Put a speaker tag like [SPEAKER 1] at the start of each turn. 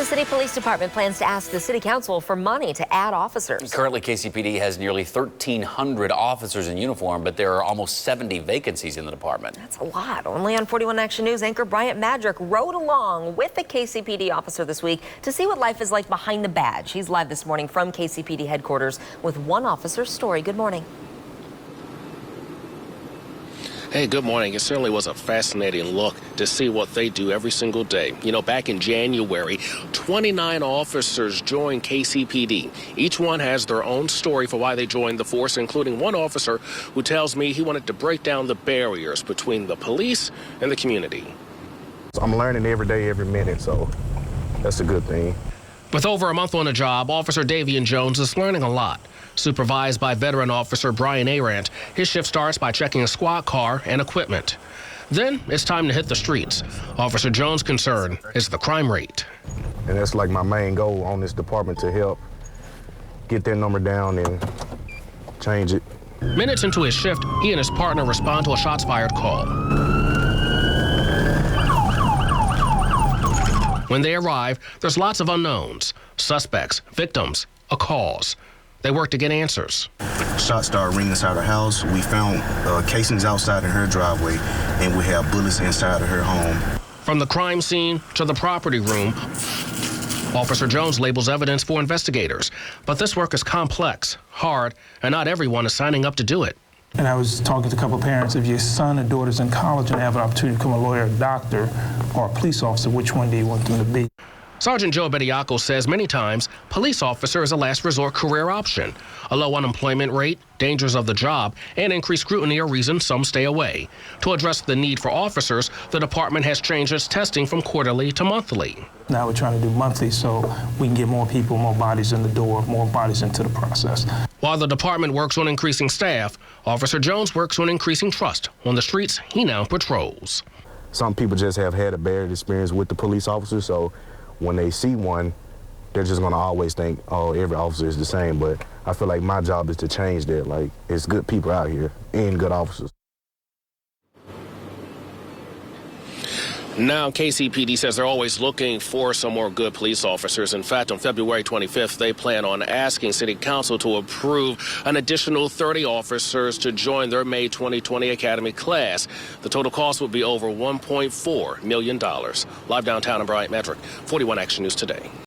[SPEAKER 1] The City Police Department plans to ask the City Council for money to add officers.
[SPEAKER 2] Currently, KCPD has nearly 1,300 officers in uniform, but there are almost 70 vacancies in the department.
[SPEAKER 1] That's a lot. Only on 41 Action News anchor Bryant Madrick rode along with a KCPD officer this week to see what life is like behind the badge. He's live this morning from KCPD headquarters with one officer's story. Good morning.
[SPEAKER 3] Hey, good morning. It certainly was a fascinating look to see what they do every single day. You know, back in January, 29 officers joined KCPD. Each one has their own story for why they joined the force, including one officer who tells me he wanted to break down the barriers between the police and the community.
[SPEAKER 4] I'm learning every day, every minute, so that's a good thing.
[SPEAKER 3] With over a month on the job, Officer Davian Jones is learning a lot. Supervised by veteran officer Brian Arant, his shift starts by checking a squad car and equipment. Then it's time to hit the streets. Officer Jones' concern is the crime rate.
[SPEAKER 4] And that's like my main goal on this department, to help get that number down and change it.
[SPEAKER 3] Minutes into his shift, he and his partner respond to a shots fired call. When they arrive, there's lots of unknowns: suspects, victims, a cause. They work to get answers.
[SPEAKER 5] Shots started ringing inside her house. We found casings outside in her driveway, and we have bullets inside of her home.
[SPEAKER 3] From the crime scene to the property room, Officer Jones labels evidence for investigators. But this work is complex, hard, and not everyone is signing up to do it.
[SPEAKER 6] And I was talking to a couple of parents. If your son or daughter's in college and have an opportunity to become a lawyer, a doctor, or a police officer, which one do you want them to be?
[SPEAKER 3] Sergeant Sgt Yakko says many times police officer is a last resort career option. A low unemployment rate, dangers of the job, and increased scrutiny are reasons some stay away. To address the need for officers, the department has changed its testing from quarterly to monthly.
[SPEAKER 6] Now we're trying to do monthly so we can get more people, more bodies in the door, more bodies into the process.
[SPEAKER 3] While the department works on increasing staff, Officer Jones works on increasing trust on the streets he now patrols.
[SPEAKER 4] Some people just have had a bad experience with the police officers, so when they see one, they're just gonna always think, oh, every officer is the same. But I feel like my job is to change that. Like, it's good people out here and good officers.
[SPEAKER 3] Now, KCPD says they're always looking for some more good police officers. In fact, on February 25th, they plan on asking City Council to approve an additional 30 officers to join their May 2020 Academy class. The total cost would be over $1.4 million. Live downtown in Bryant Madrick, 41 Action News Today.